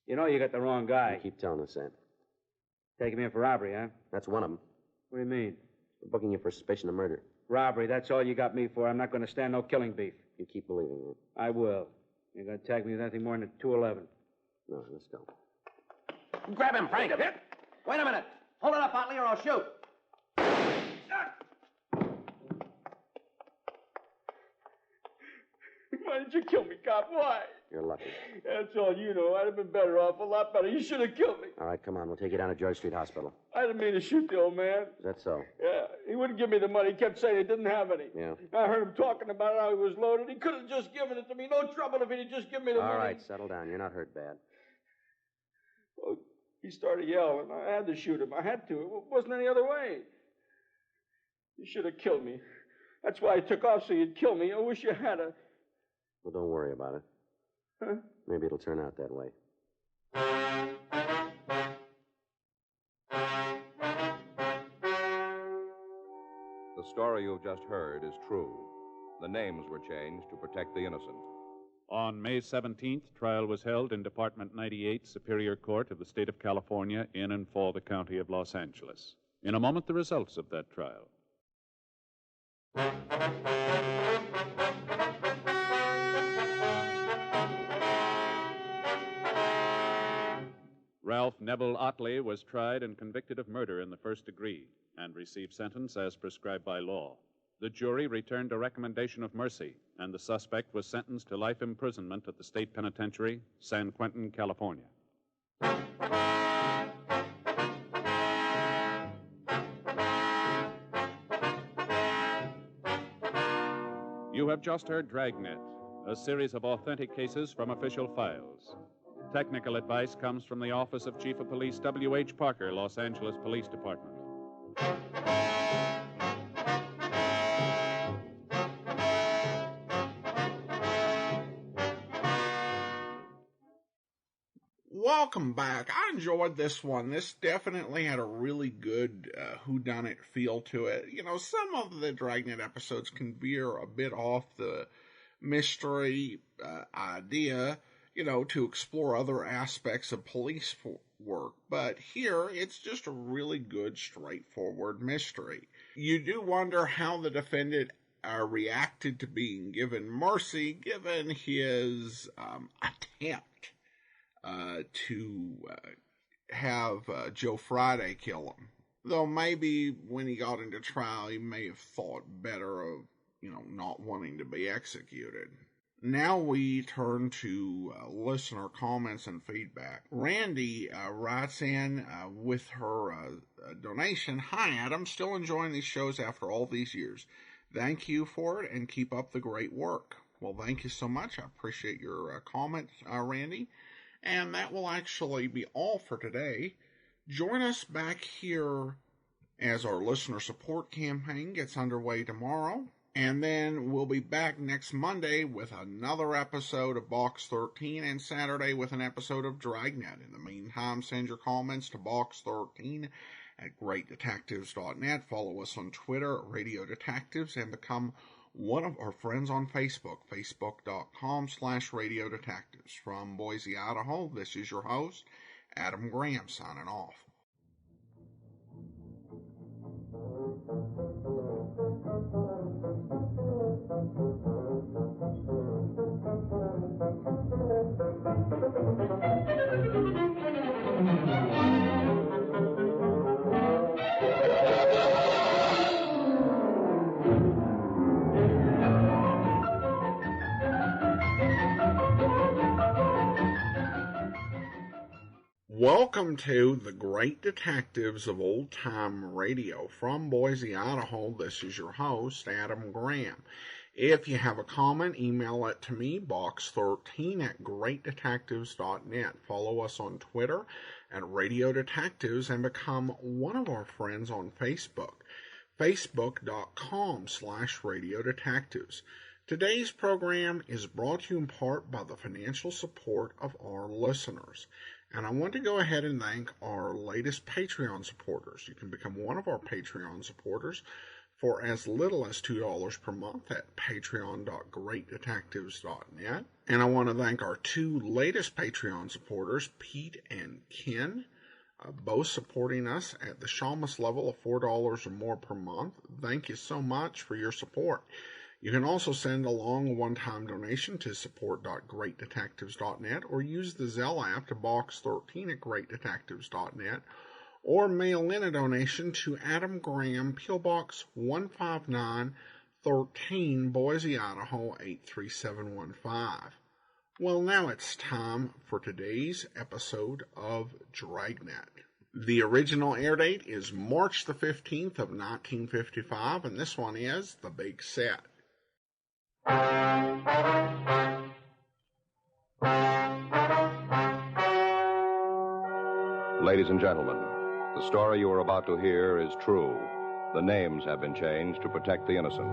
You know you got the wrong guy. You keep telling us that. Taking me in for robbery, huh? That's one of them. What do you mean? We're booking you for suspicion of murder. Robbery, that's all you got me for. I'm not going to stand no killing beef. You keep believing it. I will. You're going to tag me with anything more than a 211. No, let's go. Grab him, Frank. Wait a minute. Hold it up, Otley, or I'll shoot. Why did you kill me, cop? Why? You're lucky. That's all you know. I'd have been better off, a lot better. You should have killed me. All right, come on. We'll take you down to George Street Hospital. I didn't mean to shoot the old man. Is that so? Yeah, he wouldn't give me the money. He kept saying he didn't have any. Yeah. I heard him talking about how he was loaded. He could have just given it to me. No trouble if he'd just given me the money. All right, settle down. You're not hurt bad. Well, he started yelling. I had to shoot him. I had to. It wasn't any other way. You should have killed me. That's why I took off, so you'd kill me. I wish you had a... Well, don't worry about it. Huh? Maybe it'll turn out that way. The story you've just heard is true. The names were changed to protect the innocent. On May 17th, trial was held in Department 98, Superior Court of the State of California, in and for the County of Los Angeles. In a moment, the results of that trial. Ralph Neville Otley was tried and convicted of murder in the first degree and received sentence as prescribed by law. The jury returned a recommendation of mercy, and the suspect was sentenced to life imprisonment at the state penitentiary, San Quentin, California. You have just heard Dragnet, a series of authentic cases from official files. Technical advice comes from the Office of Chief of Police W.H. Parker, Los Angeles Police Department. Welcome back. I enjoyed this one. This definitely had a really good whodunit feel to it. You know, some of the Dragnet episodes can veer a bit off the mystery idea, you know, to explore other aspects of police work. But here, it's just a really good, straightforward mystery. You do wonder how the defendant reacted to being given mercy, given his attempt to have Joe Friday kill him. Though maybe when he got into trial, he may have thought better of, you know, not wanting to be executed. Now we turn to listener comments and feedback. Randy writes in with her donation. Hi, Adam. Still enjoying these shows after all these years. Thank you for it and keep up the great work. Well, thank you so much. I appreciate your comment, Randy. And that will actually be all for today. Join us back here as our listener support campaign gets underway tomorrow. And then we'll be back next Monday with another episode of Box 13 and Saturday with an episode of Dragnet. In the meantime, send your comments to Box13 at greatdetectives.net. Follow us on Twitter at Radio Detectives and become one of our friends on Facebook, facebook.com/Radio Detectives. From Boise, Idaho, this is your host, Adam Graham, signing off. Welcome to the Great Detectives of Old Time Radio. From Boise, Idaho, this is your host, Adam Graham. If you have a comment, email it to me, box13 at greatdetectives.net. Follow us on Twitter at Radio Detectives and become one of our friends on Facebook, facebook.com/Radio Detectives. Today's program is brought to you in part by the financial support of our listeners. And I want to go ahead and thank our latest Patreon supporters. You can become one of our Patreon supporters for as little as $2 per month at patreon.greatdetectives.net. And I want to thank our two latest Patreon supporters, Pete and Ken, both supporting us at the Shamus level of $4 or more per month. Thank you so much for your support. You can also send along a one-time donation to support.greatdetectives.net or use the Zelle app to box 13 at greatdetectives.net or mail in a donation to Adam Graham, P.O. Box 15913, Boise, Idaho 83715. Well, now it's time for today's episode of Dragnet. The original air date is March the 15th of 1955, and this one is The Big Set. Ladies and gentlemen, the story you are about to hear is true. The names have been changed to protect the innocent.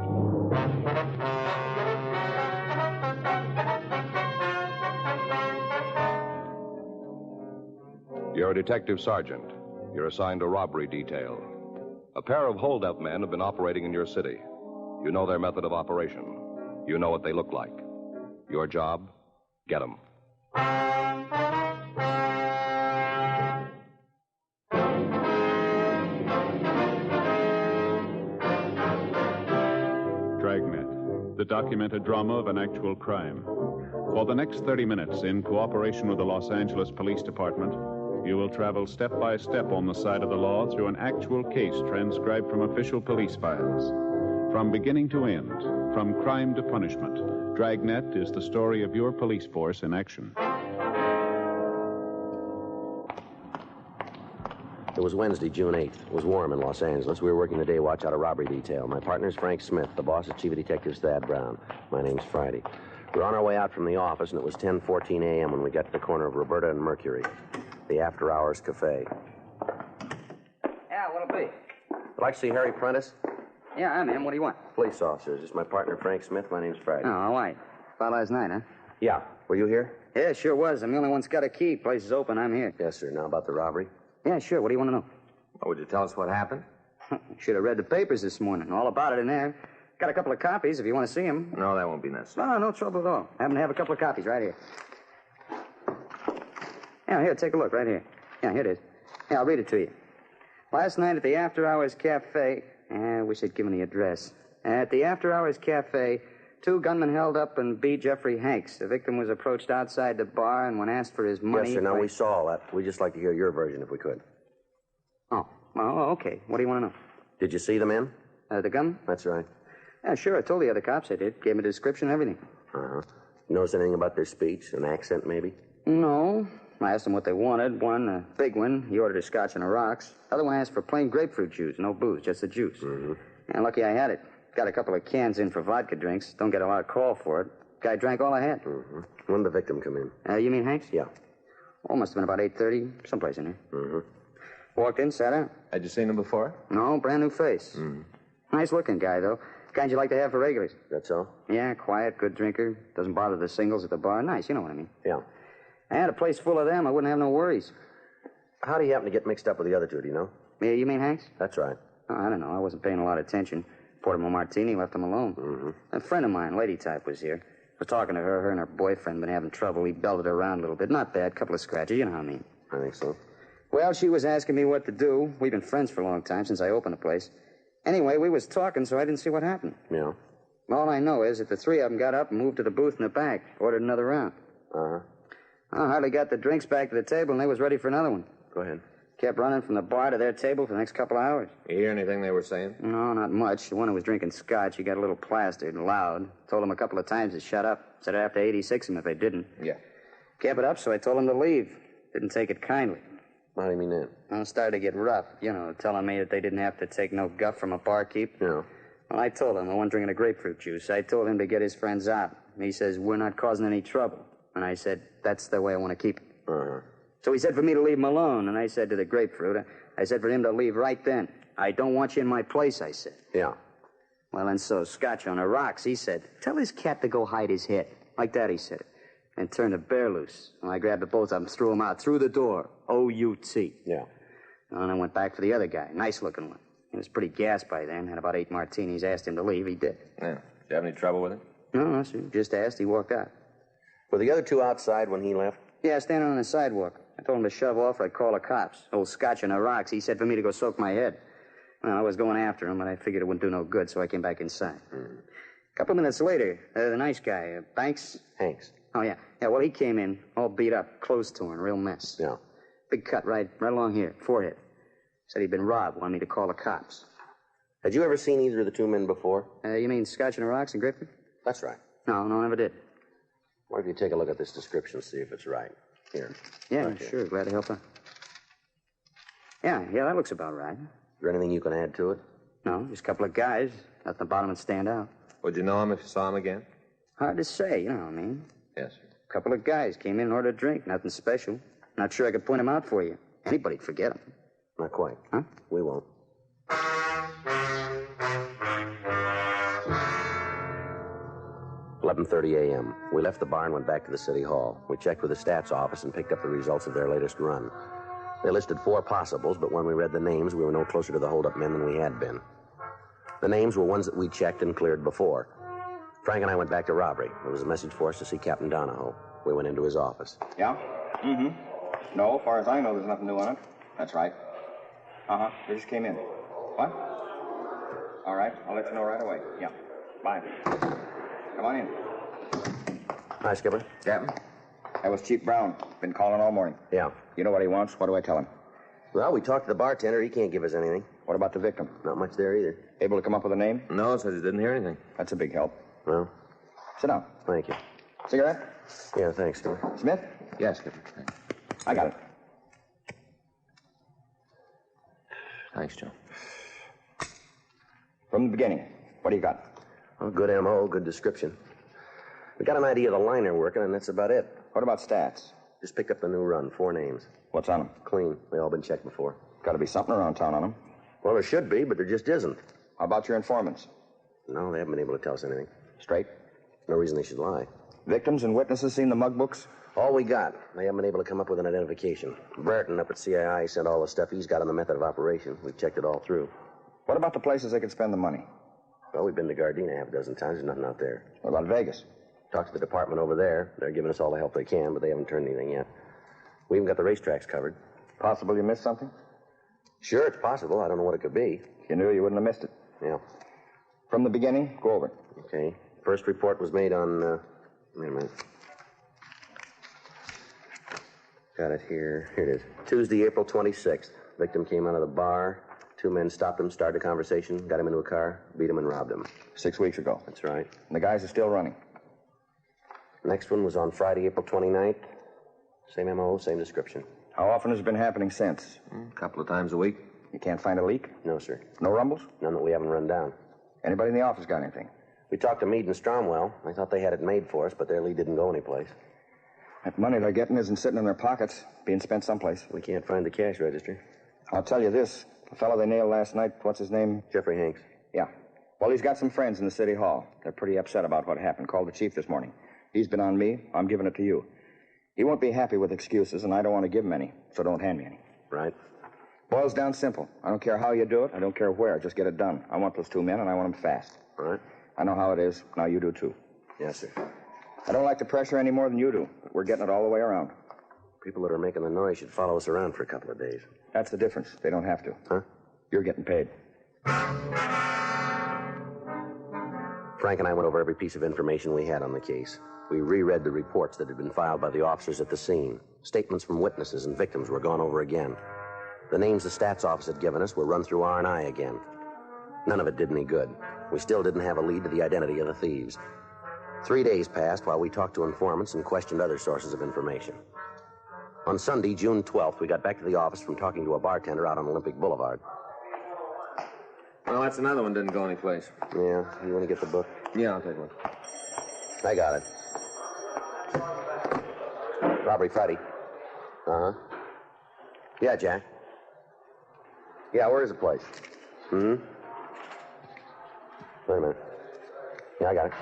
You're a detective sergeant. You're assigned a robbery detail. A pair of hold-up men have been operating in your city. You know their method of operation. You know what they look like. Your job? Get them. Dragnet, the documented drama of an actual crime. For the next 30 minutes, in cooperation with the Los Angeles Police Department, you will travel step by step on the side of the law through an actual case transcribed from official police files. From beginning to end, from crime to punishment, Dragnet is the story of your police force in action. It was Wednesday, June 8th. It was warm in Los Angeles. We were working the day watch out of robbery detail. My partner's Frank Smith. The boss is Chief of Detectives Thad Brown. My name's Friday. We were on our way out from the office, and it was 10:14 a.m. when we got to the corner of Roberta and Mercury, the after-hours cafe. Yeah, what'll it be? Would like to see Harry Prentice? Yeah, I'm in. What do you want? Police officers. This is my partner, Frank Smith. My name's Friday. Oh, all right. About last night, huh? Yeah. Were you here? Yeah, sure was. I'm the only one's got a key. Place is open. I'm here. Yes, sir. Now about the robbery? Yeah, sure. What do you want to know? Oh, would you tell us what happened? Should have read the papers this morning. All about it in there. Got a couple of copies if you want to see them. No, that won't be necessary. No, no trouble at all. Happen to have a couple of copies right here. Yeah, here, take a look right here. Yeah, here it is. Yeah, I'll read it to you. Last night at the After Hours Cafe, I wish I'd given the address. At the After Hours Cafe, two gunmen held up and beat Jeffrey Hanks. The victim was approached outside the bar, and when asked for his money... Yes, sir. Now, we saw all that. We'd just like to hear your version if we could. Oh, okay. What do you want to know? Did you see the men? The gunman? That's right. Yeah, sure. I told the other cops I did. Gave them a description and everything. Uh-huh. Notice anything about their speech? An accent, maybe? No. I asked them what they wanted. One, a big one, he ordered a scotch and a rocks. The other one asked for plain grapefruit juice, no booze, just the juice. Mm-hmm. And lucky I had it. Got a couple of cans in for vodka drinks. Don't get a lot of call for it. Guy drank all I had. Mm-hmm. When did the victim come in? You mean Hanks? Yeah. Oh, must have been about 8:30, someplace in there. Mm-hmm. Walked in, sat down. Had you seen him before? No, brand new face. Mm-hmm. Nice-looking guy, though. Kind you like to have for regulars. That's all? Yeah, quiet, good drinker. Doesn't bother the singles at the bar. Nice, you know what I mean. Yeah. I had a place full of them. I wouldn't have no worries. How do you happen to get mixed up with the other two, do you know? Yeah, you mean Hanks? That's right. Oh, I don't know. I wasn't paying a lot of attention. Poured him a martini, left him alone. Mm-hmm. A friend of mine, lady type, was here. Was talking to her. Her and her boyfriend been having trouble. He belted her around a little bit. Not bad. Couple of scratches. You know how I mean. I think so. Well, she was asking me what to do. We've been friends for a long time, since I opened the place. Anyway, we was talking, so I didn't see what happened. Yeah. All I know is that the three of them got up and moved to the booth in the back. Ordered another round. Uh-huh. I hardly got the drinks back to the table, and they was ready for another one. Go ahead. Kept running from the bar to their table for the next couple of hours. You hear anything they were saying? No, not much. The one who was drinking scotch, he got a little plastered, loud. Told him a couple of times to shut up. Said I'd have to 86 him if they didn't. Yeah. Kept it up, so I told him to leave. Didn't take it kindly. How do you mean that? I started to get rough, telling me that they didn't have to take no guff from a barkeep. Yeah. Well, I told him, the one drinking a grapefruit juice, I told him to get his friends out. And he says, we're not causing any trouble. And I said, that's the way I want to keep it. Uh-huh. So he said for me to leave him alone, and I said to the grapefruit, I said for him to leave right then. I don't want you in my place, I said. Yeah. Well, and so Scotch on the rocks, he said, tell his cat to go hide his head. Like that, he said it. And turned the bear loose. And I grabbed the both of them, threw them out through the door. O-U-T. Yeah. And I went back for the other guy, nice-looking one. He was pretty gassed by then, had about 8 martinis, asked him to leave, he did. Yeah. Did you have any trouble with him? No, sir, just asked, he walked out. Were the other two outside when he left? Yeah, standing on the sidewalk. I told him to shove off or I'd call the cops. Old Scotch and the rocks. He said for me to go soak my head. Well, I was going after him, but I figured it wouldn't do no good, so I came back inside. A couple of minutes later, the nice guy, Banks. Hanks. Oh, yeah. Yeah, well, he came in, all beat up, clothes torn, real mess. Yeah. Big cut right along here, forehead. Said he'd been robbed, wanted me to call the cops. Had you ever seen either of the two men before? You mean Scotch and the rocks and Griffin? That's right. No, never did. Why don't you take a look at this description, see if it's right. Here. Yeah, Right here. sure. Glad to help out. Yeah, that looks about right. Is there anything you can add to it? No, just a couple of guys. Nothing about 'em would stand out. Would you know him if you saw him again? Hard to say, you know what I mean. Yes, sir. A couple of guys came in and ordered a drink. Nothing special. Not sure I could point 'em out for you. Anybody'd forget 'em. Not quite. Huh? We won't. $11:30 a.m. We left the bar and went back to the city hall. We checked with the stats office and picked up the results of their latest run. They listed 4 possibles, but when we read the names, we were no closer to the holdup men than we had been. The names were ones that we checked and cleared before. Frank and I went back to robbery. There was a message for us to see Captain Donahoe. We went into his office. Yeah? Mm-hmm. No, as far as I know, there's nothing new on it. That's right. Uh-huh. They just came in. What? All right. I'll let you know right away. Yeah. Bye. Come on in. Hi, Skipper. Captain? That was Chief Brown. Been calling all morning. Yeah. You know what he wants? What do I tell him? Well, we talked to the bartender. He can't give us anything. What about the victim? Not much there either. Able to come up with a name? No, says he didn't hear anything. That's a big help. Well, Sit down. thank you. Cigarette? Yeah, thanks, Skipper. Smith? Yes, Skipper. I got it. Thanks, Joe. From the beginning. What do you got? Well, good M.O., good description. We got an idea of the line they're working, and that's about it. What about stats? Just picked up the new run, 4 names. What's on them? Clean. They all been checked before. Got to be something around town on them. Well, there should be, but there just isn't. How about your informants? No, they haven't been able to tell us anything. Straight? No reason they should lie. Victims and witnesses seen the mug books? All we got. They haven't been able to come up with an identification. Burton up at CII sent all the stuff he's got on the method of operation. We've checked it all through. What about the places they could spend the money? Well, we've been to Gardena half a dozen times. There's nothing out there. What about Vegas? Talked to the department over there. They're giving us all the help they can, but they haven't turned anything yet. We even got the racetracks covered. Possible you missed something? Sure, it's possible. I don't know what it could be. If you knew, you wouldn't have missed it. Yeah. From the beginning, go over it. Okay. First report was made on, wait a minute. Got it here. Here it is. Tuesday, April 26th. Victim came out of the bar. 2 men stopped him, started a conversation, got him into a car, beat him, and robbed him. 6 weeks ago. That's right. And the guys are still running. Next one was on Friday, April 29th. Same M.O., same description. How often has it been happening since? A couple of times a week. You can't find a leak? No, sir. No rumbles? None that we haven't run down. Anybody in the office got anything? We talked to Meade and Stromwell. They thought they had it made for us, but their lead didn't go anyplace. That money they're getting isn't sitting in their pockets, being spent someplace. We can't find the cash register. I'll tell you this. The fellow they nailed last night, what's his name? Jeffrey Hanks. Yeah. Well, he's got some friends in the city hall. They're pretty upset about what happened. Called the chief this morning. He's been on me. I'm giving it to you. He won't be happy with excuses, and I don't want to give him any, so don't hand me any. Right. Boils down simple. I don't care how you do it. I don't care where. Just get it done. I want those 2 men, and I want them fast. Right. I know how it is. Now you do, too. Yes, sir. I don't like the pressure any more than you do. We're getting it all the way around. People that are making the noise should follow us around for a couple of days. That's the difference. They don't have to. Huh? You're getting paid. Frank and I went over every piece of information we had on the case. We reread the reports that had been filed by the officers at the scene. Statements from witnesses and victims were gone over again. The names the stats office had given us were run through R&I again. None of it did any good. We still didn't have a lead to the identity of the thieves. 3 days passed while we talked to informants and questioned other sources of information. On Sunday, June 12th, we got back to the office from talking to a bartender out on Olympic Boulevard. Well, that's another one didn't go anyplace. Yeah, you want to get the book? Yeah, I'll take one. I got it. Robbery Friday. Uh-huh. Yeah, Jack. Yeah, where is the place? Hmm? Wait a minute. Yeah, I got it.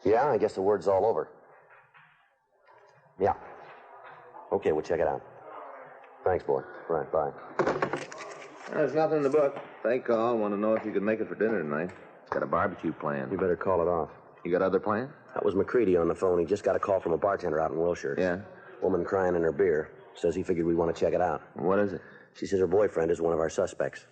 Yeah, I guess the word's all over. Yeah. Okay, we'll check it out. Thanks, boy. Right, bye. There's nothing in the book. They called, want to know if you could make it for dinner tonight. Got a barbecue plan. You better call it off. You got other plans? That was McCready on the phone. He just got a call from a bartender out in Wilshire. Yeah? Woman crying in her beer. Says he figured we'd want to check it out. What is it? She says her boyfriend is one of our suspects.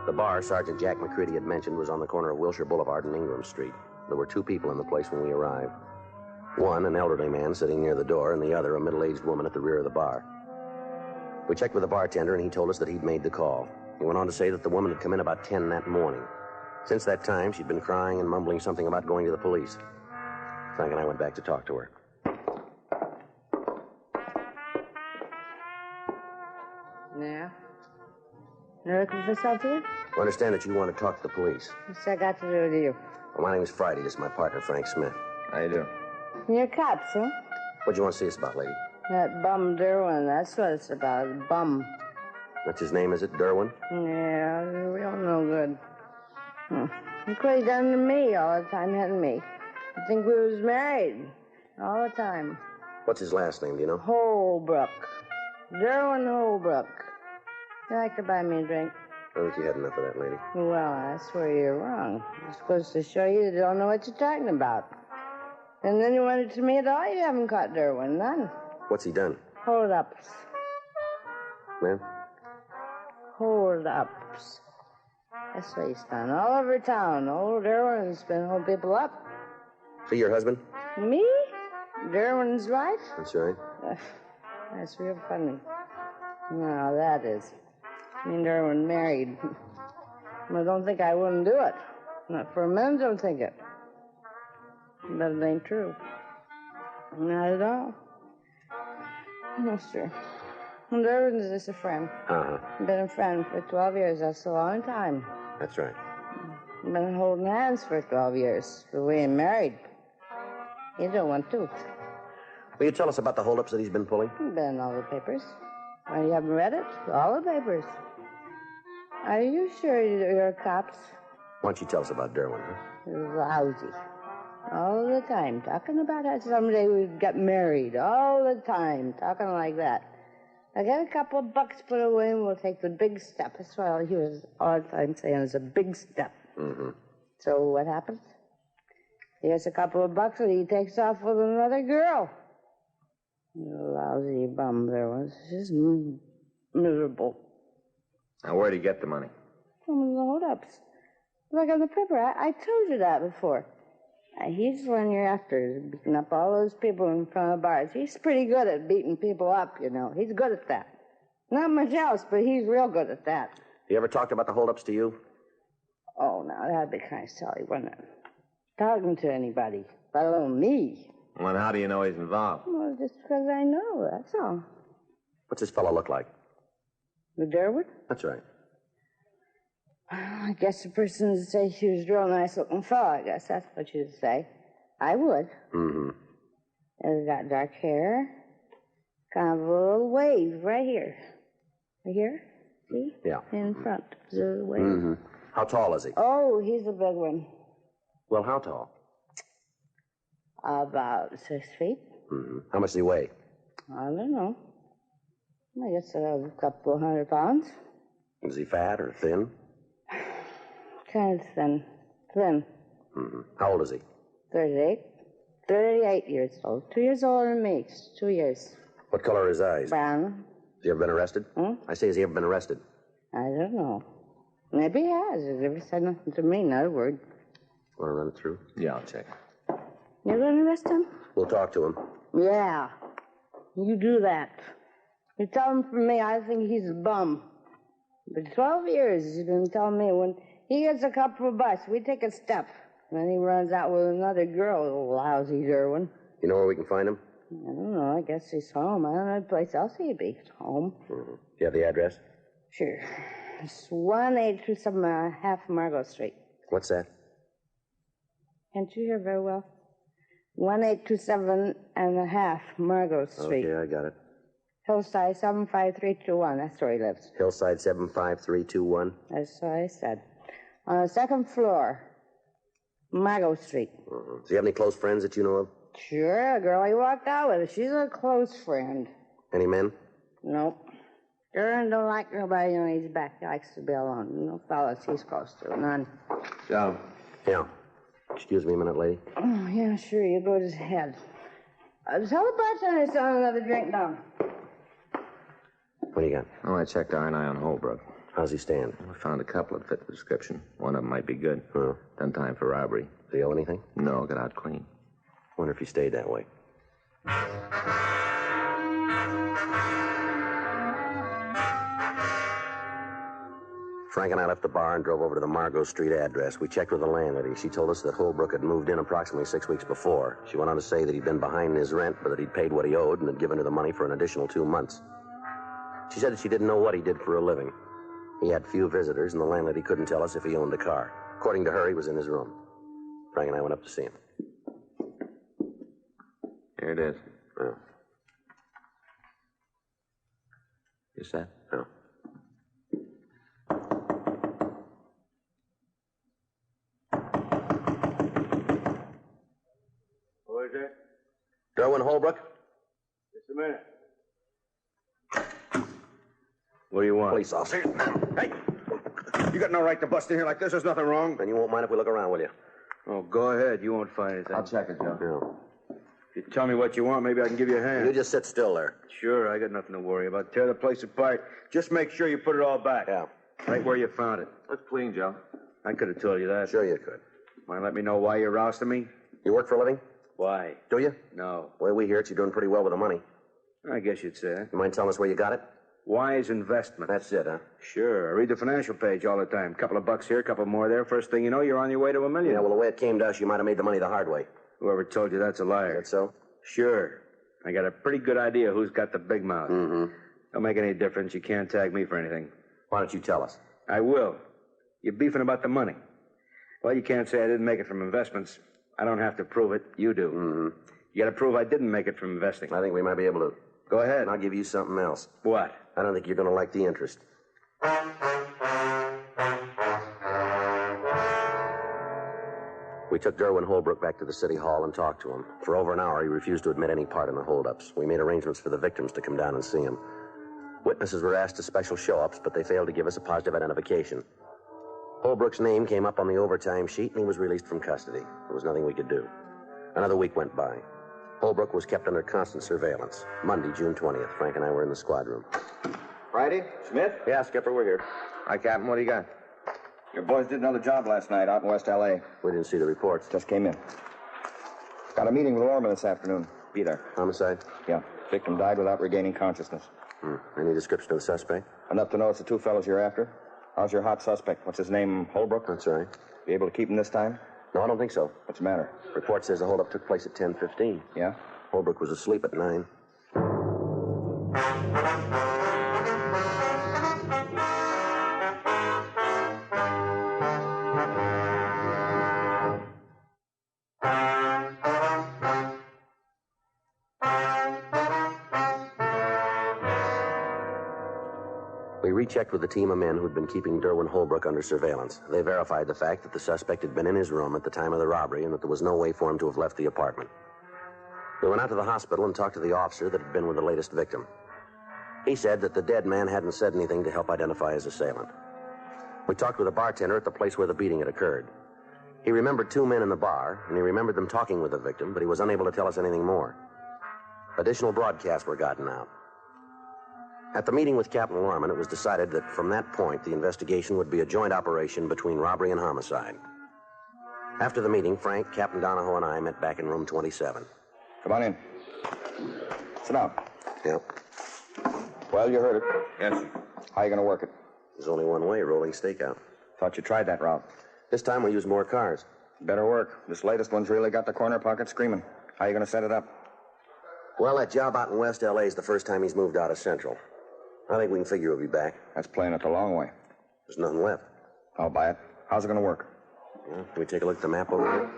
The bar Sergeant Jack McCready had mentioned was on the corner of Wilshire Boulevard and Ingram Street. There were 2 people in the place when we arrived. One, an elderly man sitting near the door, and the other, a middle-aged woman at the rear of the bar. We checked with the bartender, and he told us that he'd made the call. He went on to say that the woman had come in about 10 that morning. Since that time, she'd been crying and mumbling something about going to the police. Frank and I went back to talk to her. Yeah? You looking for something? I understand that you want to talk to the police. What's that got to do with you? Well, my name is Friday. This is my partner, Frank Smith. How you doing? You're cops, huh? What'd you want to see us about, lady? That bum Derwin, that's what it's about. Bum. That's his name, is it? Derwin? Yeah, real no good. Look what he done to me all the time, hitting me. I think we was married. All the time. What's his last name, do you know? Holbrook. Derwin Holbrook. You like to buy me a drink? I think you had enough of that, lady. Well, that's where you're wrong. You're supposed to show you don't know what you're talking about. And then you wanted to me at all, you haven't caught Derwin, none. What's he done? Hold-ups. Ma'am? Hold-ups. That's what he's done. All over town, old Derwin's been holding people up. So your husband? Me? Derwin's wife? That's right. That's real funny. No, that is. Me and Derwin married. I don't think I wouldn't do it. Not for a minute, don't think it. But it ain't true. Not at all. No, sir. And Derwin's just a friend. Uh-huh. Been a friend for 12 years. That's a long time. That's right. Been holding hands for 12 years. But we ain't married. You don't want to. Will you tell us about the holdups that he's been pulling? Been in all the papers. Well, you haven't read it? All the papers. Are you sure you're cops? Why don't you tell us about Derwin, huh? Lousy. All the time. Talking about how someday we'd get married. All the time. Talking like that. I got a couple of bucks put away and we'll take the big step. That's why he was all the time saying it's a big step. Mm-hmm. So what happens? He gets a couple of bucks and he takes off with another girl. Lousy bum there was. Just miserable. Now, where'd he get the money? From the hold-ups. Look on the paper. I told you that before. He's the one you're after, beating up all those people in front of bars. He's pretty good at beating people up, you know. He's good at that. Not much else, but he's real good at that. You ever talked about the holdups to you? Oh, now, that'd be kind of silly, wouldn't it? Talking to anybody, let alone me. Well, how do you know he's involved? Well, just because I know, that's all. What's this fellow look like? The Derwin? That's right. I guess the person would say she was a real nice-looking fellow. I guess that's what you'd say. I would. Mm-hmm. He's got dark hair. Kind of a little wave right here. Right here? See? Yeah. In front. There's a wave. Mm-hmm. How tall is he? Oh, he's a big one. Well, how tall? About 6 feet. Mm-hmm. How much does he weigh? I don't know. I guess a couple of 100 pounds. Is he fat or thin? Kind of thin. Thin. Mm-hmm. How old is he? 38. 38 years old. 2 years older than me. 2 years. What color are his eyes? Brown. Has he ever been arrested? I say, has he ever been arrested? I don't know. Maybe he has. He's never said nothing to me, not a word. Want to run it through? Yeah, I'll check. You're going to arrest him? We'll talk to him. Yeah. You do that. You tell him from me I think he's a bum. But 12 years he's been telling me when he gets a couple of bucks, we take a step. And then he runs out with another girl, old lousy Derwin. You know where we can find him? I don't know. I guess he's home. I don't know what place else he'd be. Home. Mm-hmm. Do you have the address? Sure. It's 182 half Margot Street. What's that? Can't you hear very well? 1827 and a half Margot Street. Okay, I got it. Hillside 75321. That's where he lives. Hillside 75321. That's what I said. On the second floor, Margot Street. Mm-hmm. Do you have any close friends that you know of? Sure, a girl he walked out with. She's a close friend. Any men? Nope. Duran don't like nobody on his back. He likes to be alone. No fellas he's close to. None. Joe. Yeah. Excuse me a minute, lady. Oh, yeah, sure. You go to his head. Tell the bartender to sell another drink down. What do you got? Oh, I checked R&I on Holbrook. How's he stand? We found a couple that fit the description. One of them might be good. Huh. Done time for robbery. Does he owe anything? No, got out clean. Wonder if he stayed that way. Frank and I left the bar and drove over to the Margot Street address. We checked with the landlady. She told us that Holbrook had moved in approximately 6 weeks before. She went on to say that he'd been behind in his rent, but that he'd paid what he owed and had given her the money for an additional 2 months. She said that she didn't know what he did for a living. He had few visitors, and the landlady couldn't tell us if he owned a car. According to her, he was in his room. Frank and I went up to see him. Here it is. Oh. You set? No. Who is it? Derwin Holbrook? Just a minute. What do you want? Police officer. Hey! You got no right to bust in here like this. There's nothing wrong. And you won't mind if we look around, will you? Oh, go ahead. You won't find anything. I'll check it, Joe. No. If you tell me what you want, maybe I can give you a hand. You just sit still there. Sure, I got nothing to worry about. Tear the place apart. Just make sure you put it all back. Yeah. Right where you found it. Looks clean, Joe. I could have told you that. Sure you could. Mind let me know why you're rousting me? You work for a living? Why? Do you? No. The way we hear it, you're doing pretty well with the money. I guess you'd say that. You mind telling us where you got it? Wise investment. That's it, huh? Sure. I read the financial page all the time. Couple of bucks here, couple more there. First thing you know, you're on your way to $1 million. Yeah, well, the way it came to us, you might have made the money the hard way. Whoever told you that's a liar. Is that so? Sure. I got a pretty good idea who's got the big mouth. Mm-hmm. Don't make any difference. You can't tag me for anything. Why don't you tell us? I will. You're beefing about the money. Well, you can't say I didn't make it from investments. I don't have to prove it. You do. Mm-hmm. You got to prove I didn't make it from investing. I think we might be able to. Go ahead. And I'll give you something else. What? I don't think you're going to like the interest. We took Derwin Holbrook back to the city hall and talked to him. For over an hour, he refused to admit any part in the holdups. We made arrangements for the victims to come down and see him. Witnesses were asked to special show-ups, but they failed to give us a positive identification. Holbrook's name came up on the overtime sheet, and he was released from custody. There was nothing we could do. Another week went by. Holbrook was kept under constant surveillance. Monday, June 20th, Frank and I were in the squad room. Friday? Smith? Yeah, Skipper, we're here. Hi, Captain. What do you got? Your boys did another job last night out in West L.A. We didn't see the reports. Just came in. Got a meeting with Lorma this afternoon. Be there. Homicide? Yeah. Victim died without regaining consciousness. Any description of the suspect? Enough to know it's the two fellows you're after. How's your hot suspect? What's his name? Holbrook? That's right. Be able to keep him this time? No, I don't think so. What's the matter? Report says the holdup took place at 10:15. Yeah? Holbrook was asleep at 9. We rechecked with the team of men who'd been keeping Derwin Holbrook under surveillance. They verified the fact that the suspect had been in his room at the time of the robbery and that there was no way for him to have left the apartment. We went out to the hospital and talked to the officer that had been with the latest victim. He said that the dead man hadn't said anything to help identify his assailant. We talked with a bartender at the place where the beating had occurred. He remembered 2 men in the bar, and he remembered them talking with the victim, but he was unable to tell us anything more. Additional broadcasts were gotten out. At the meeting with Captain Lorman, it was decided that from that point, the investigation would be a joint operation between robbery and homicide. After the meeting, Frank, Captain Donahoe, and I met back in room 27. Come on in. Sit down. Yeah. Well, you heard it. Yes, sir. How you going to work it? There's only one way, rolling stakeout. Thought you tried that route. This time we'll use more cars. Better work. This latest one's really got the corner pocket screaming. How you going to set it up? Well, that job out in West L.A. is the first time he's moved out of Central. I think we can figure he'll be back. That's playing it the long way. There's nothing left. I'll buy it. How's it going to work? Well, can we take a look at the map over here?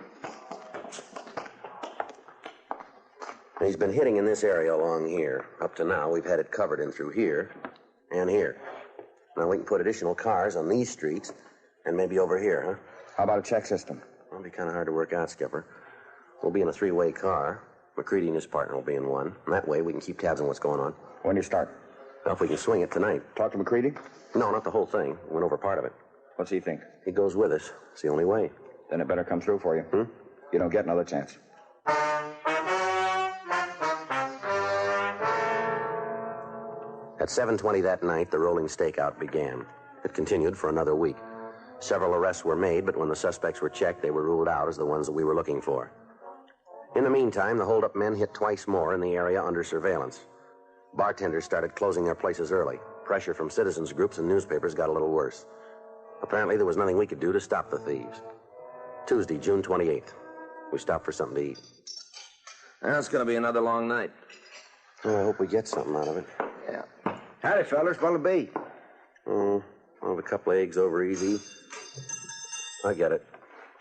He's been hitting in this area along here. Up to now, we've had it covered in through here and here. Now we can put additional cars on these streets and maybe over here, huh? How about a check system? It'll be kind of hard to work out, Skipper. We'll be in a 3-way car. McCready and his partner will be in one. And that way we can keep tabs on what's going on. When do you start? Well, if we can swing it tonight. Talk to McCready? No, not the whole thing. We went over part of it. What's he think? He goes with us. It's the only way. Then it better come through for you. You don't get another chance. At 7:20 that night, the rolling stakeout began. It continued for another week. Several arrests were made, but when the suspects were checked, they were ruled out as the ones that we were looking for. In the meantime, the hold-up men hit twice more in the area under surveillance. Bartenders started closing their places early. Pressure from citizens groups and newspapers got a little worse. Apparently, there was nothing we could do to stop the thieves. Tuesday, June 28th. We stopped for something to eat. That's going to be another long night. I hope we get something out of it. Yeah. Howdy, fellas. What'll it be? I'll have a couple of eggs over easy. I get it.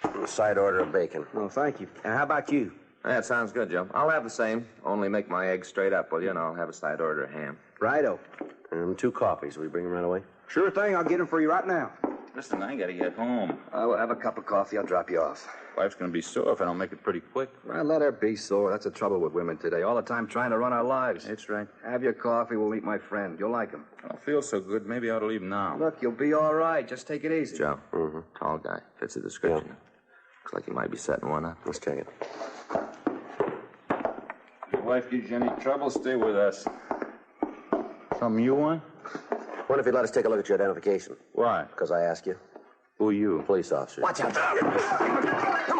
And a side order of bacon. Oh, thank you. And how about you? That sounds good, Joe. I'll have the same. Only make my eggs straight up, will you? And I'll have a side order of ham. Righto. And 2 coffees. Will you bring them right away? Sure thing. I'll get them for you right now. Listen, I gotta get home. I'll have a cup of coffee. I'll drop you off. Wife's gonna be sore if I don't make it pretty quick. Well, let her be sore. That's the trouble with women today. All the time trying to run our lives. That's right. Have your coffee. We'll meet my friend. You'll like him. I don't feel so good. Maybe I ought to leave now. Look, you'll be all right. Just take it easy. Joe. Tall guy. Fits the description. Yeah. Looks like he might be setting one up. Let's check it. If your wife gives you any trouble, stay with us. Something you want? What if you'd let us take a look at your identification? Why? Because I asked you. Who are you? Police officer. Watch out. Come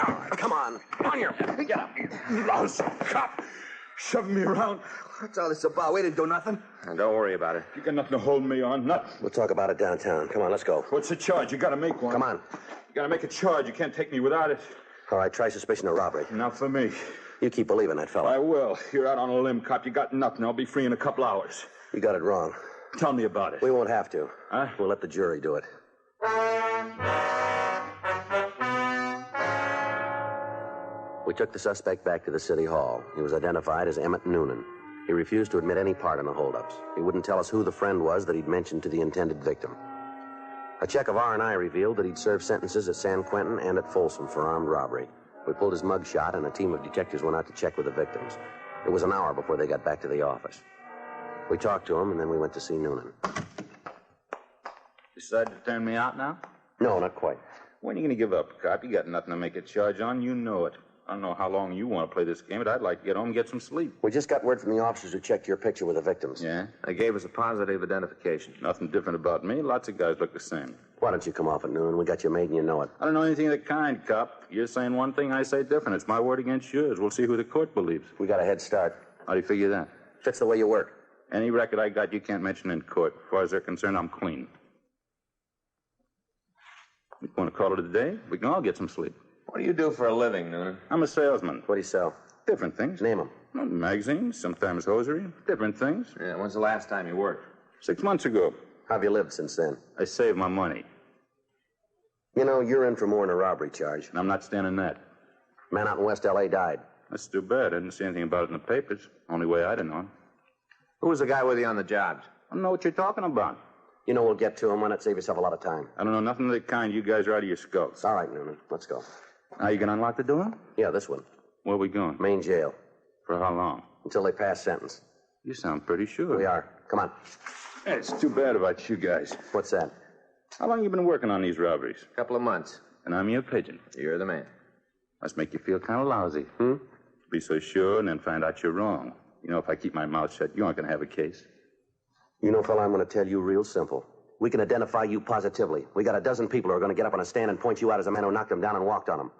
on. Come on. On your... Get up. Lousy cop. Shoving me around. What's all this about? We didn't do nothing. And don't worry about it. You got nothing to hold me on. Nothing. We'll talk about it downtown. Come on, let's go. What's the charge? You gotta make one. Come on. You gotta make a charge. You can't take me without it. All right, try suspicion of robbery. Not for me. You keep believing that fella. I will. You're out on a limb, cop. You got nothing. I'll be free in a couple hours. You got it wrong. Tell me about it. We won't have to. Huh? We'll let the jury do it. We took the suspect back to the city hall. He was identified as Emmett Noonan. He refused to admit any part in the holdups. He wouldn't tell us who the friend was that he'd mentioned to the intended victim. A check of R&I revealed that he'd served sentences at San Quentin and at Folsom for armed robbery. We pulled his mug shot, and a team of detectives went out to check with the victims. It was an hour before they got back to the office. We talked to him, and then we went to see Noonan. Decided to turn me out now? No, not quite. When are you gonna give up, cop? You got nothing to make a charge on. You know it. I don't know how long you want to play this game, but I'd like to get home and get some sleep. We just got word from the officers who checked your picture with the victims. Yeah? They gave us a positive identification. Nothing different about me. Lots of guys look the same. Why don't you come off at noon? We got your maid and you know it. I don't know anything of the kind, cop. You're saying one thing, I say different. It's my word against yours. We'll see who the court believes. We got a head start. How do you figure that? Fits the way you work. Any record I got, you can't mention in court. As far as they're concerned, I'm clean. You want to call it a day? We can all get some sleep. What do you do for a living, Noonan? I'm a salesman. What do you sell? Different things. Name them. Well, magazines, sometimes hosiery. Different things. Yeah, when's the last time you worked? 6 months ago. How have you lived since then? I saved my money. You know, you're in for more than a robbery charge. And I'm not standing that. Man out in West L.A. died. That's too bad. I didn't see anything about it in the papers. Only way I'd have known. Who was the guy with you on the job? I don't know what you're talking about. You know we'll get to him. Why not save yourself a lot of time? I don't know nothing of the kind. You guys are out of your skulls. All right, Noonan. Let's go. Now you can unlock the door? Yeah, this one. Where are we going? Main jail. For how long? Until they pass sentence. You sound pretty sure. We are. Come on. Hey, it's too bad about you guys. What's that? How long you been working on these robberies? A couple of months. And I'm your pigeon. You're the man. Must make you feel kind of lousy. Be so sure and then find out you're wrong. You know, if I keep my mouth shut, you aren't going to have a case. You know, fella, I'm going to tell you real simple. We can identify you positively. We got a dozen people who are going to get up on a stand and point you out as the man who knocked them down and walked on them.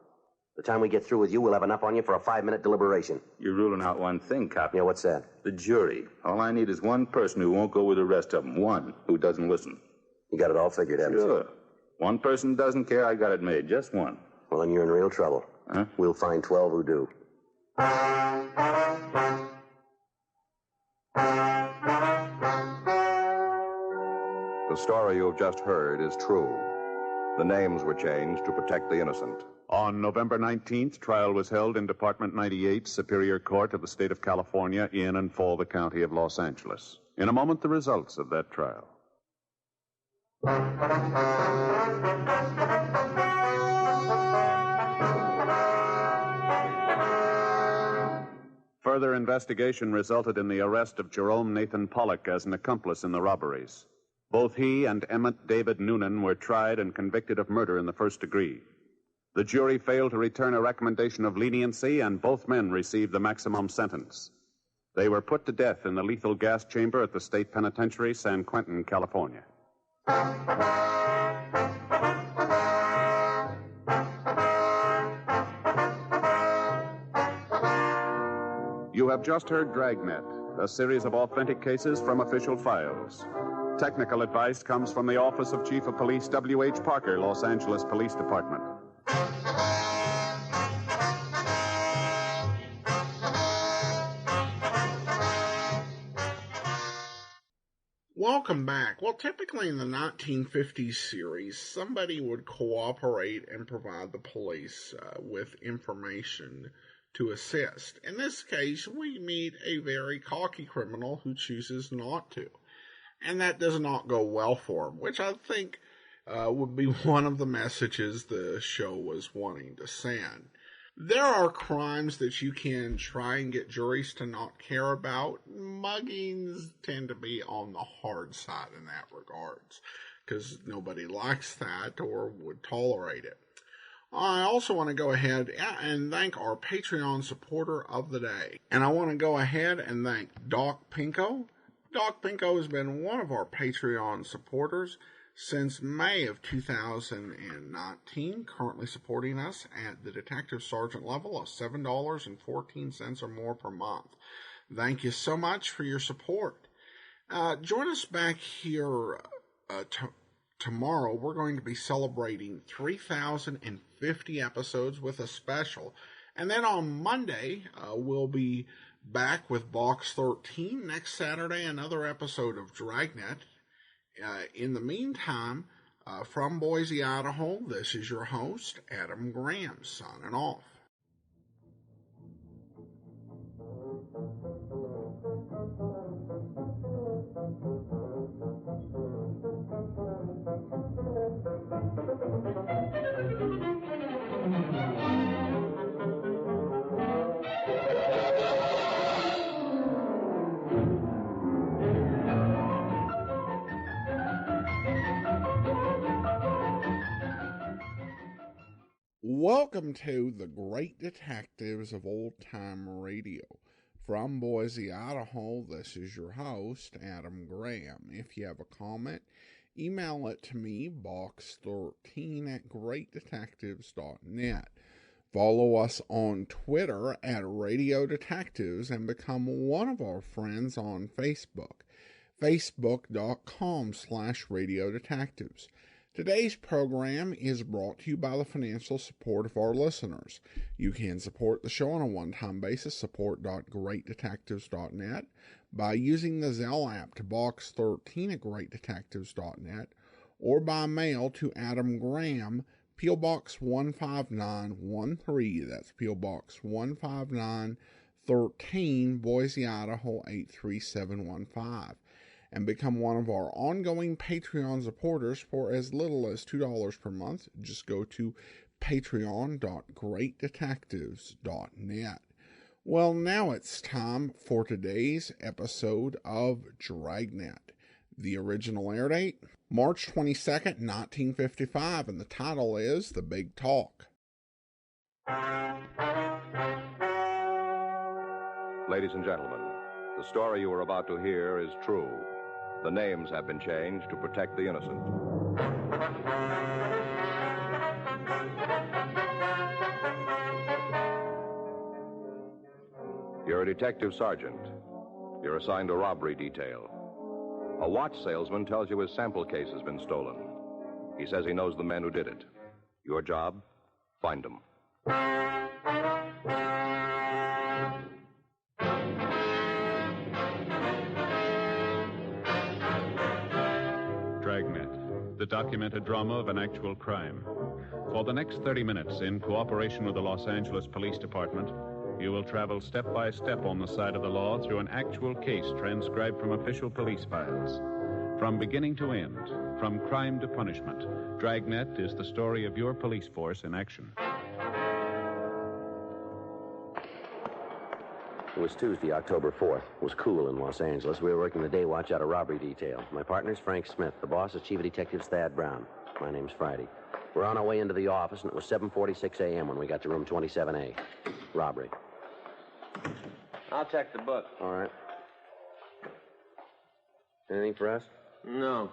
The time we get through with you, we'll have enough on you for a 5-minute deliberation. You're ruling out one thing, cop. Yeah, what's that? The jury. All I need is one person who won't go with the rest of them. One who doesn't listen. You got it all figured, haven't you? Sure. One person doesn't care, I got it made. Just one. Well, then you're in real trouble. Huh? We'll find 12 who do. The story you've just heard is true. The names were changed to protect the innocent. On November 19th, trial was held in Department 98, Superior Court of the State of California, in and for the County of Los Angeles. In a moment, the results of that trial. Further investigation resulted in the arrest of Jerome Nathan Pollock as an accomplice in the robberies. Both he and Emmett David Noonan were tried and convicted of murder in the first degree. The jury failed to return a recommendation of leniency, and both men received the maximum sentence. They were put to death in the lethal gas chamber at the State Penitentiary, San Quentin, California. You have just heard Dragnet, a series of authentic cases from official files. Technical advice comes from the Office of Chief of Police W.H. Parker, Los Angeles Police Department. Welcome back. Well, typically in the 1950s series, somebody would cooperate and provide the police with information to assist. In this case, we meet a very cocky criminal who chooses not to. And that does not go well for him, which I think would be one of the messages the show was wanting to send. There are crimes that you can try and get juries to not care about. Muggings tend to be on the hard side in that regards, because nobody likes that or would tolerate it. I also want to go ahead and thank our Patreon supporter of the day. And I want to go ahead and thank Doc Pinko. Doc Pinko has been one of our Patreon supporters since May of 2019, currently supporting us at the Detective Sergeant level of $7.14 or more per month. Thank you so much for your support. Join us back here tomorrow. We're going to be celebrating 3,050 episodes with a special. And then on Monday, we'll be back with Box 13. Next Saturday, another episode of Dragnet. In the meantime, from Boise, Idaho, this is your host, Adam Graham, signing off. Welcome to the Great Detectives of Old Time Radio. From Boise, Idaho, this is your host, Adam Graham. If you have a comment, email it to me, box13@greatdetectives.net. Follow us on Twitter at Radio Detectives and become one of our friends on Facebook, facebook.com/Radio Detectives. Today's program is brought to you by the financial support of our listeners. You can support the show on a one-time basis, support.greatdetectives.net, by using the Zelle app to box13@greatdetectives.net, or by mail to Adam Graham, P.O. Box 15913, that's P.O. Box 15913, Boise, Idaho 83715. And become one of our ongoing Patreon supporters for as little as $2 per month. Just go to patreon.greatdetectives.net. Well, now it's time for today's episode of Dragnet. The original air date, March 22nd, 1955, and the title is The Big Talk. Ladies and gentlemen, the story you are about to hear is true. The names have been changed to protect the innocent. You're a detective sergeant. You're assigned a robbery detail. A watch salesman tells you his sample case has been stolen. He says he knows the men who did it. Your job? Find them. Dragnet, the documented drama of an actual crime. For the next 30 minutes, in cooperation with the Los Angeles Police Department, you will travel step by step on the side of the law through an actual case transcribed from official police files. From beginning to end, from crime to punishment, Dragnet is the story of your police force in action. It was Tuesday, October 4th. It was cool in Los Angeles. We were working the day watch out of robbery detail. My partner's Frank Smith. The boss is Chief of Detectives Thad Brown. My name's Friday. We're on our way into the office, and it was 7:46 a.m. when we got to room 27A. Robbery. I'll check the book. All right. Anything for us? No.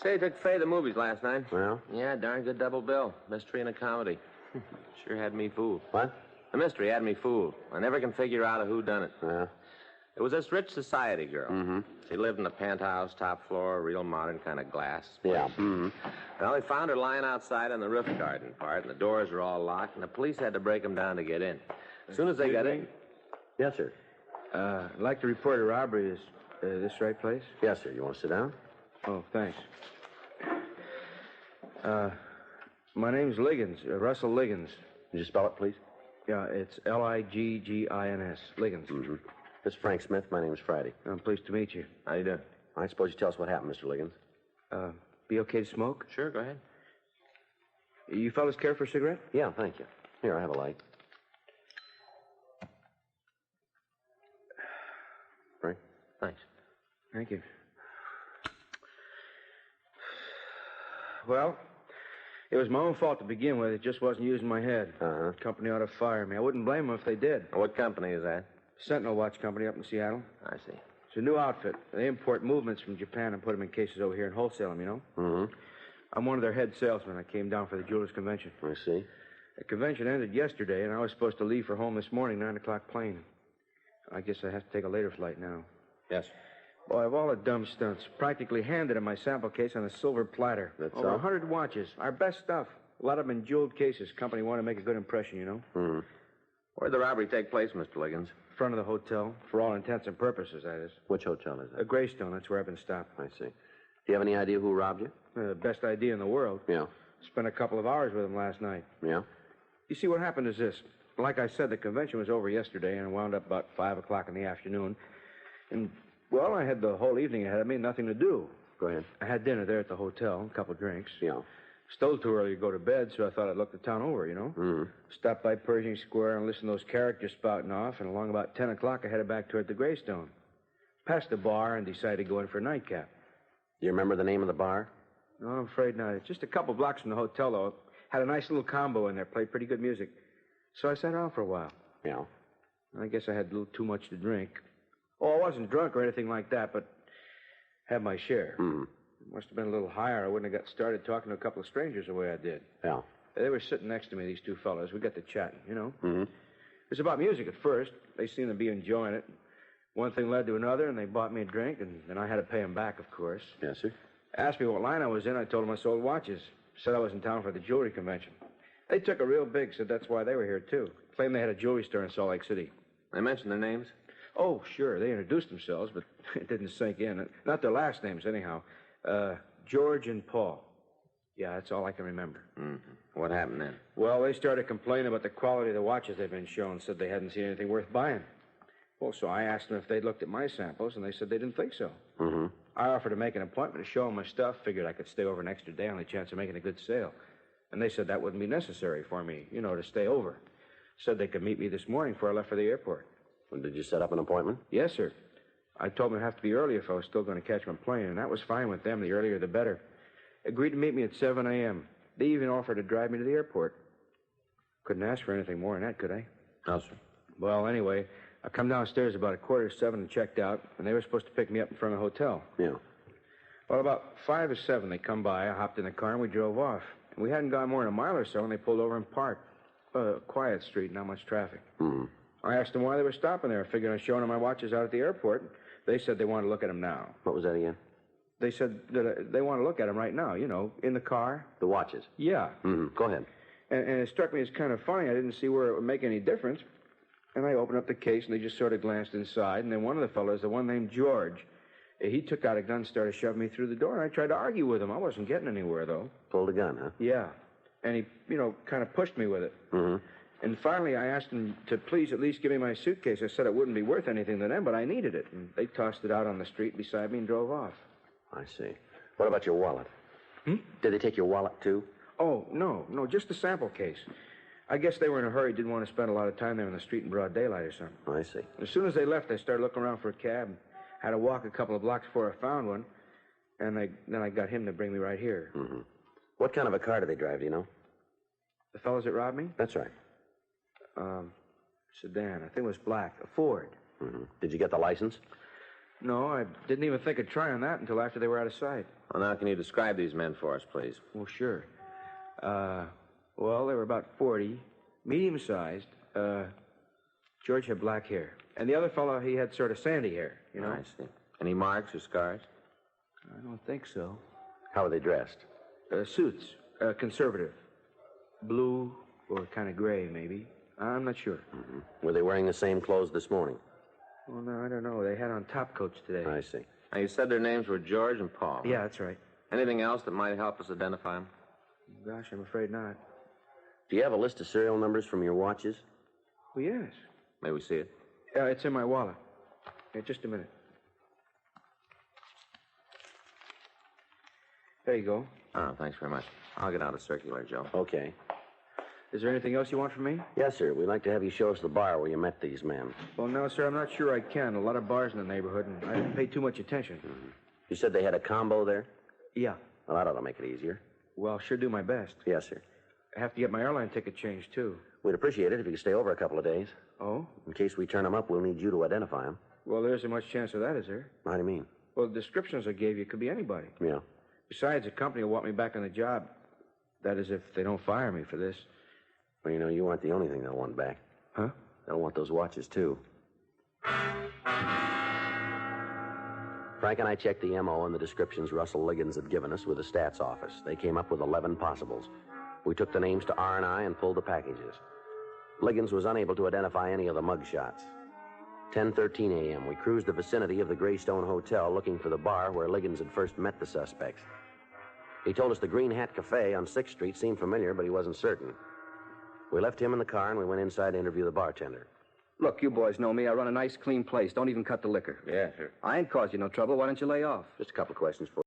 Say, took Faye to the movies last night. Well? Yeah, darn good double bill. Mystery and a comedy. Sure had me fooled. What? The mystery had me fooled. I never can figure out who done it. Yeah. It was this rich society girl. Mm-hmm. She lived in a penthouse, top floor, real modern kind of glass. Yeah. Mm-hmm. Well, they found her lying outside in the roof garden part, and the doors were all locked, and the police had to break them down to get in. As soon as they got in... Yes, sir. I'd like to report a robbery. Is this the right place? Yes, sir. You want to sit down? Oh, thanks. My name's Liggins, Russell Liggins. Could you spell it, please? Yeah, it's Liggins. Liggins. Mm-hmm. This is Frank Smith. My name's Friday. I'm pleased to meet you. How you doing? I suppose you tell us what happened, Mr. Liggins. Be okay to smoke? Sure, go ahead. You fellas care for a cigarette? Yeah, thank you. Here, I have a light. Frank? Thanks. Thank you. Well, it was my own fault to begin with. It just wasn't using my head. Uh-huh. The company ought to fire me. I wouldn't blame them if they did. What company is that? Sentinel Watch Company up in Seattle. I see. It's a new outfit. They import movements from Japan and put them in cases over here and wholesale them, you know? Mm-hmm. I'm one of their head salesmen. I came down for the Jewelers Convention. I see. The convention ended yesterday, and I was supposed to leave for home this morning, 9 o'clock plane. I guess I have to take a later flight now. Yes. Boy, of all the dumb stunts, practically handed in my sample case on a silver platter. That's Over so? 100 watches. Our best stuff. A lot of them in jeweled cases. Company wanted to make a good impression, you know? Mm-hmm. Where'd the robbery take place, Mr. Liggins? Front of the hotel. For all intents and purposes, that is. Which hotel is A that? Greystone. That's where I've been stopped. I see. Do you have any idea who robbed you? Best idea in the world. Yeah. Spent a couple of hours with him last night. Yeah? You see, what happened is this. Like I said, the convention was over yesterday and wound up about 5 o'clock in the afternoon. And, well, I had the whole evening ahead of me, nothing to do. Go ahead. I had dinner there at the hotel, a couple of drinks. Yeah. Stole too early to go to bed, so I thought I'd look the town over, you know? Mm-hmm. Stopped by Pershing Square and listened to those characters spouting off, and along about 10 o'clock, I headed back toward the Greystone. Passed the bar and decided to go in for a nightcap. Do you remember the name of the bar? No, I'm afraid not. It's just a couple blocks from the hotel, though. Had a nice little combo in there, played pretty good music. So I sat around for a while. Yeah. I guess I had a little too much to drink. Oh, I wasn't drunk or anything like that, but had my share. Mm-hmm. Must have been a little higher. I wouldn't have got started talking to a couple of strangers the way I did. Yeah. They were sitting next to me, these two fellows. We got to chatting, you know. Mm-hmm. It was about music at first. They seemed to be enjoying it. One thing led to another, and they bought me a drink, and then I had to pay them back, of course. Yes, sir. Asked me what line I was in. I told them I sold watches. Said I was in town for the jewelry convention. They took it real big, said that's why they were here, too. Claimed they had a jewelry store in Salt Lake City. They mentioned their names? Oh, sure. They introduced themselves, but it didn't sink in. Not their last names, anyhow. George and Paul. Yeah, that's all I can remember. Mm-hmm. What happened then? Well, they started complaining about the quality of the watches they'd been shown, said they hadn't seen anything worth buying. Well, so I asked them if they'd looked at my samples, and they said they didn't think so. Mm-hmm. I offered to make an appointment to show them my stuff, figured I could stay over an extra day on the chance of making a good sale. And they said that wouldn't be necessary for me, you know, to stay over. Said they could meet me this morning before I left for the airport. Well, did you set up an appointment? Yes, sir. I told them it'd have to be early if I was still going to catch my plane, and that was fine with them. The earlier, the better. Agreed to meet me at 7 a.m. They even offered to drive me to the airport. Couldn't ask for anything more than that, could I? No, sir. Well, anyway, I come downstairs about 6:45 and checked out, and they were supposed to pick me up in front of the hotel. Yeah. Well, about 5 or 7, they come by. I hopped in the car, and we drove off. We hadn't gone more than a mile or so, and they pulled over and parked. Quiet street, not much traffic. Mm-hmm. I asked them why they were stopping there, figuring on showing them my watches out at the airport. They said they wanted to look at them now. What was that again? They said that they want to look at them right now, you know, in the car. The watches? Yeah. Mm-hmm. Go ahead. And it struck me as kind of funny. I didn't see where it would make any difference. And I opened up the case, and they just sort of glanced inside. And then one of the fellows, the one named George, he took out a gun and started shoving me through the door. And I tried to argue with him. I wasn't getting anywhere, though. Pulled a gun, huh? Yeah. And he, you know, kind of pushed me with it. Mm-hmm. And finally, I asked them to please at least give me my suitcase. I said it wouldn't be worth anything to them, but I needed it. And they tossed it out on the street beside me and drove off. I see. What about your wallet? Did they take your wallet, too? Oh, no, just the sample case. I guess they were in a hurry, didn't want to spend a lot of time there in the street in broad daylight or something. I see. As soon as they left, I started looking around for a cab. Had to walk a couple of blocks before I found one. And then I got him to bring me right here. Mm-hmm. What kind of a car did they drive, do you know? The fellows that robbed me? That's right. Sedan. I think it was black. A Ford. Mm-hmm. Did you get the license? No, I didn't even think of trying that until after they were out of sight. Well, now, can you describe these men for us, please? Well, sure. Well, they were about 40, medium-sized. George had black hair. And the other fellow, he had sort of sandy hair, you know? I see. Any marks or scars? I don't think so. How were they dressed? Suits. Conservative. Blue or kind of gray, maybe. I'm not sure. Mm-hmm. Were they wearing the same clothes this morning? Well, no, I don't know. They had on top coats today. I see. Now, you said their names were George and Paul. Huh? Yeah, that's right. Anything else that might help us identify them? Gosh, I'm afraid not. Do you have a list of serial numbers from your watches? Well, yes. May we see it? It's in my wallet. Yeah, just a minute. There you go. Oh, thanks very much. I'll get out a circular, Joe. Okay. Is there anything else you want from me? Yes, sir. We'd like to have you show us the bar where you met these men. Well, no, sir, I'm not sure I can. A lot of bars in the neighborhood, and I didn't pay too much attention. Mm-hmm. You said they had a combo there? Yeah. Well, that ought to make it easier. Well, sure do my best. Yes, sir. I have to get my airline ticket changed, too. We'd appreciate it if you could stay over a couple of days. Oh? In case we turn them up, we'll need you to identify them. Well, there isn't much chance of that, is there? How do you mean? Well, the descriptions I gave you could be anybody. Yeah. Besides, the company will want me back on the job. That is, if they don't fire me for this. Well, you know, you aren't the only thing they'll want back. Huh? They'll want those watches, too. Frank and I checked the M.O. and the descriptions Russell Liggins had given us with the stats office. They came up with 11 possibles. We took the names to R&I and pulled the packages. Liggins was unable to identify any of the mug shots. 10:13 a.m., we cruised the vicinity of the Greystone Hotel looking for the bar where Liggins had first met the suspects. He told us the Green Hat Cafe on 6th Street seemed familiar, but he wasn't certain. We left him in the car and we went inside to interview the bartender. Look, you boys know me. I run a nice, clean place. Don't even cut the liquor. Yeah, sure. I ain't caused you no trouble. Why don't you lay off? Just a couple of questions for you.